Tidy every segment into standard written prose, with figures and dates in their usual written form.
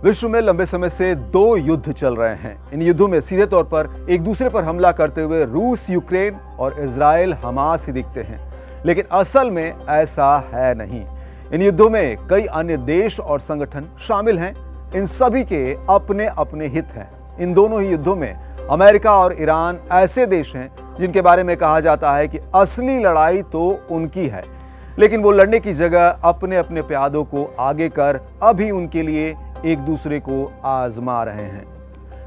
विश्व में लंबे समय से दो युद्ध चल रहे हैं। इन युद्धों में सीधे तौर पर एक दूसरे पर हमला करते हुए रूस यूक्रेन और इजराइल हमास ही दिखते हैं, लेकिन असल में ऐसा है नहीं। इन युद्धों में कई अन्य देश और संगठन शामिल हैं। इन सभी के अपने अपने हित हैं। इन दोनों ही युद्धों में अमेरिका और ईरान ऐसे देश हैं जिनके बारे में कहा जाता है कि असली लड़ाई तो उनकी है, लेकिन वो लड़ने की जगह अपने अपने प्यादों को आगे कर अभी उनके लिए एक दूसरे को आजमा रहे हैं।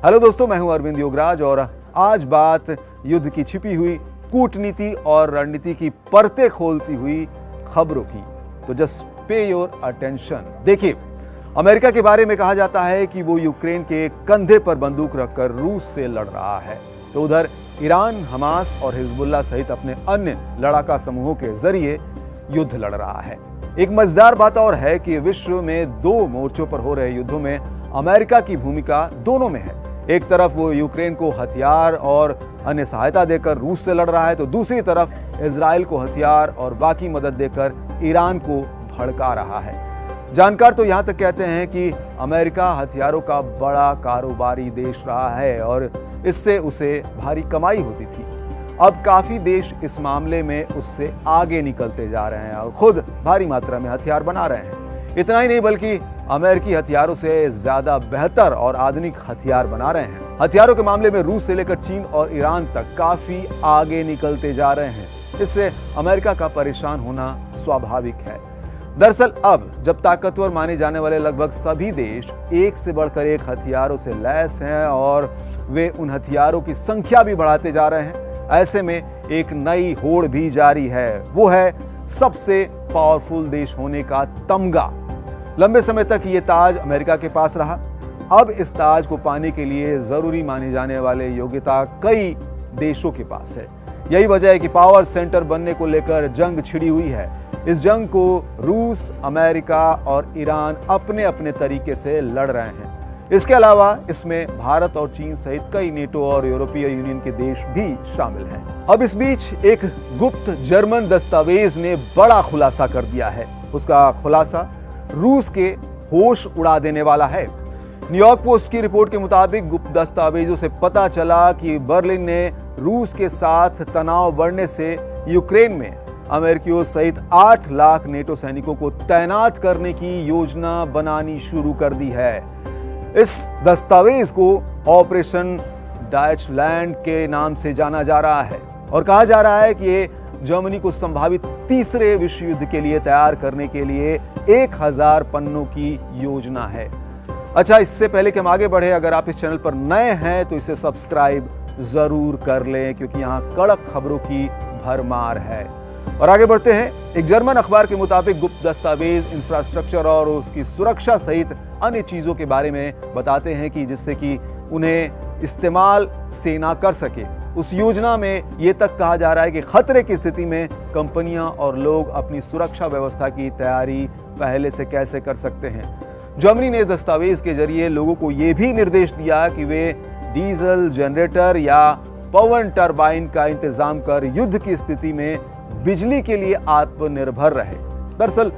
हेलो दोस्तों, मैं हूं अरविंद योगराज और आज बात युद्ध की छिपी हुई कूटनीति और रणनीति की परतें खोलती हुई खबरों की। तो जस्ट पे योर अटेंशन। देखिए, अमेरिका के बारे में कहा जाता है कि वो यूक्रेन के कंधे पर बंदूक रखकर रूस से लड़ रहा है, तो उधर ईरान हमास और हिजबुल्लाह सहित अपने अन्य लड़ाका समूहों के जरिए युद्ध लड़ रहा है। एक मजेदार बात और है कि विश्व में दो मोर्चों पर हो रहे युद्धों में अमेरिका की भूमिका दोनों में है। एक तरफ वो यूक्रेन को हथियार और अन्य सहायता देकर रूस से लड़ रहा है, तो दूसरी तरफ इजराइल को हथियार और बाकी मदद देकर ईरान को भड़का रहा है। जानकार तो यहां तक कहते हैं कि अमेरिका हथियारों का बड़ा कारोबारी देश रहा है और इससे उसे भारी कमाई होती थी। अब काफी देश इस मामले में उससे आगे निकलते जा रहे हैं और खुद भारी मात्रा में हथियार बना रहे हैं। इतना ही नहीं, बल्कि अमेरिकी हथियारों से ज्यादा बेहतर और आधुनिक हथियार बना रहे हैं। हथियारों के मामले में रूस से लेकर चीन और ईरान तक काफी आगे निकलते जा रहे हैं। इससे अमेरिका का परेशान होना स्वाभाविक है। दरअसल अब जब ताकतवर माने जाने वाले लगभग सभी देश एक से बढ़कर एक हथियारों से लैस हैं और वे उन हथियारों की संख्या भी बढ़ाते जा रहे हैं, ऐसे में एक नई होड़ भी जारी है। वो है सबसे पावरफुल देश होने का तमगा। लंबे समय तक ये ताज अमेरिका के पास रहा। अब इस ताज को पाने के लिए जरूरी माने जाने वाले योग्यता कई देशों के पास है। यही वजह है कि पावर सेंटर बनने को लेकर जंग छिड़ी हुई है। इस जंग को रूस, अमेरिका और ईरान अपने अपने तरीके से लड़ रहे हैं। इसके अलावा इसमें भारत और चीन सहित कई नेटो और यूरोपीय यूनियन के देश भी शामिल हैं। अब इस बीच एक गुप्त जर्मन दस्तावेज ने बड़ा खुलासा कर दिया है। उसका खुलासा रूस के होश उड़ा देने वाला है। न्यूयॉर्क पोस्ट की रिपोर्ट के मुताबिक गुप्त दस्तावेजों से पता चला कि बर्लिन ने रूस के साथ तनाव बढ़ने से यूक्रेन में अमेरिकियों सहित 8 लाख नेटो सैनिकों को तैनात करने की योजना बनानी शुरू कर दी है। इस दस्तावेज को ऑपरेशन डायचलैंड के नाम से जाना जा रहा है और कहा जा रहा है कि ये जर्मनी को संभावित तीसरे विश्व युद्ध के लिए तैयार करने के लिए 1000 पन्नों की योजना है। अच्छा, इससे पहले कि हम आगे बढ़े, अगर आप इस चैनल पर नए हैं तो इसे सब्सक्राइब जरूर कर लें, क्योंकि यहाँ कड़क खबरों की भरमार है। और आगे बढ़ते हैं। एक जर्मन अखबार के मुताबिक गुप्त दस्तावेज इंफ्रास्ट्रक्चर और उसकी सुरक्षा सहित अन्य चीजों के बारे में बताते हैं कि जिससे कि उन्हें इस्तेमाल सेना कर सके। उस योजना में ये तक कहा जा रहा है कि खतरे की स्थिति में कंपनियां और लोग अपनी सुरक्षा व्यवस्था की तैयारी पहले से कैसे कर सकते हैं। जर्मनी ने दस्तावेज के जरिए लोगों को ये भी निर्देश दिया कि वे डीजल जनरेटर या पवन टरबाइन का इंतजाम कर युद्ध की स्थिति में बिजली के लिए आत्मनिर्भर रहे। दरअसल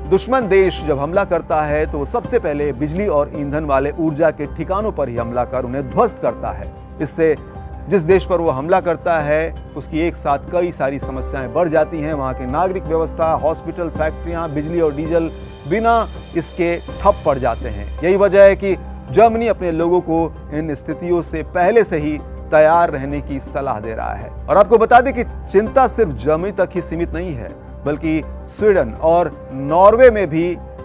दुश्मन देश जब हमला करता है तो सबसे पहले बिजली और ईंधन वाले ऊर्जा के ठिकानों पर ही हमला कर उन्हें ध्वस्त करता है। इससे जिस देश पर वो हमला करता है उसकी एक साथ कई सारी समस्याएं बढ़ जाती हैं। वहां की नागरिक व्यवस्था, हॉस्पिटल, फैक्ट्रियां, बिजली और डीजल बिना इसके ठप पड़ जाते हैं। यही वजह है कि जर्मनी अपने लोगों को इन स्थितियों से पहले से ही तैयार रहने की सलाह दे रहा है। और आपको बता दें कि चिंता सिर्फ जर्मनी तक ही सीमित नहीं है, बल्कि स्वीडन और नॉर्वे में भी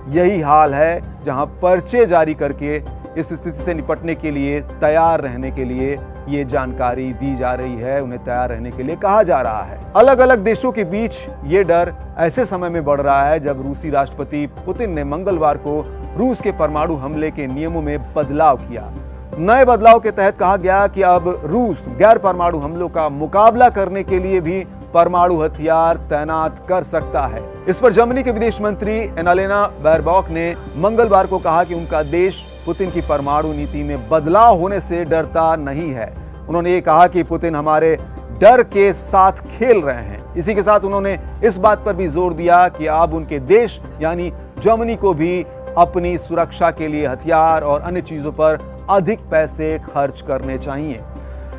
यही हाल है, जहां पर्चे जारी करके इस स्थिति से निपटने के लिए तैयार रहने के लिए ये जानकारी दी जा रही है, उन्हें तैयार रहने के लिए कहा जा रहा है। अलग अलग देशों के बीच ये डर ऐसे समय में बढ़ रहा है जब रूसी राष्ट्रपति पुतिन ने मंगलवार को रूस के परमाणु हमले के नियमों में बदलाव किया। नए बदलाव के तहत कहा गया कि अब रूस गैर परमाणु हमलों का मुकाबला करने के लिए भी परमाणु हथियार तैनात कर सकता है। इस पर जर्मनी के विदेश मंत्री एनालेना बैरबॉक ने मंगलवार को कहा कि उनका देश पुतिन की परमाणु नीति में बदलाव होने से डरता नहीं है। उन्होंने ये कहा कि पुतिन हमारे डर के साथ खेल रहे हैं। इसी के साथ उन्होंने इस बात पर भी जोर दिया कि अब उनके देश यानी जर्मनी को भी अपनी सुरक्षा के लिए हथियार और अन्य चीजों पर अधिक पैसे खर्च करने चाहिए।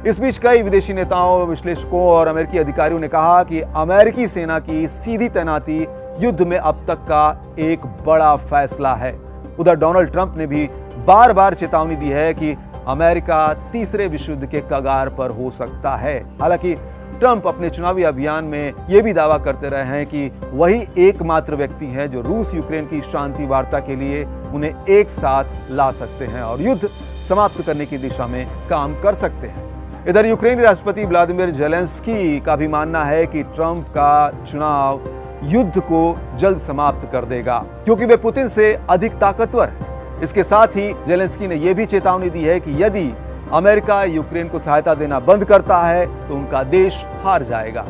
इस बीच कई विदेशी नेताओं, विश्लेषकों और अमेरिकी अधिकारियों ने कहा कि अमेरिकी सेना की सीधी तैनाती युद्ध में अब तक का एक बड़ा फैसला है। उधर डोनाल्ड ट्रंप ने भी बार बार चेतावनी दी है कि अमेरिका तीसरे विश्व युद्ध के कगार पर हो सकता है। हालांकि ट्रंप अपने चुनावी अभियान में यह भी दावा करते रहे हैं कि वही एकमात्र व्यक्ति हैं जो रूस यूक्रेन की शांति वार्ता के लिए उन्हें एक साथ ला सकते हैं और युद्ध समाप्त करने की दिशा में काम कर सकते हैं। इधर यूक्रेनी राष्ट्रपति व्लादिमीर जेलेंस्की का भी मानना है कि ट्रंप का चुनाव युद्ध को जल्द समाप्त कर देगा क्योंकि वे पुतिन से अधिक ताकतवर हैं। इसके साथ ही जेलेंस्की ने यह भी चेतावनी दी है कि यदि अमेरिका यूक्रेन को सहायता देना बंद करता है तो उनका देश हार जाएगा।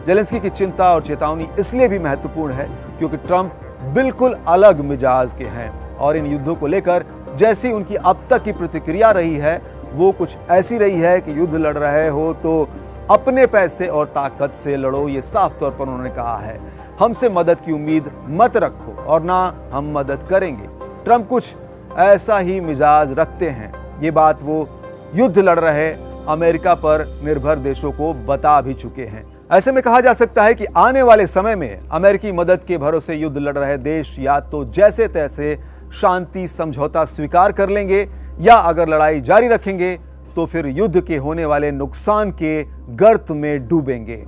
जेलेंस्की की चिंता और चेतावनी इसलिए भी महत्वपूर्ण है क्योंकि ट्रंप बिल्कुल अलग मिजाज के हैं और इन युद्धों को लेकर जैसी उनकी अब तक की प्रतिक्रिया रही है वो कुछ ऐसी रही है कि युद्ध लड़ रहे हो तो अपने पैसे और ताकत से लड़ो। ये साफ तौर पर उन्होंने कहा है। हमसे मदद की उम्मीद मत रखो और ना हम मदद करेंगे। ट्रंप कुछ ऐसा ही मिजाज रखते हैं। ये बात वो युद्ध लड़ रहे अमेरिका पर निर्भर देशों को बता भी चुके हैं। ऐसे में कहा जा सकता है कि आने वाले समय में अमेरिकी मदद के भरोसे युद्ध लड़ रहे देश या तो जैसे तैसे शांति समझौता स्वीकार कर लेंगे या अगर लड़ाई जारी रखेंगे तो फिर युद्ध के होने वाले नुकसान के गर्त में डूबेंगे।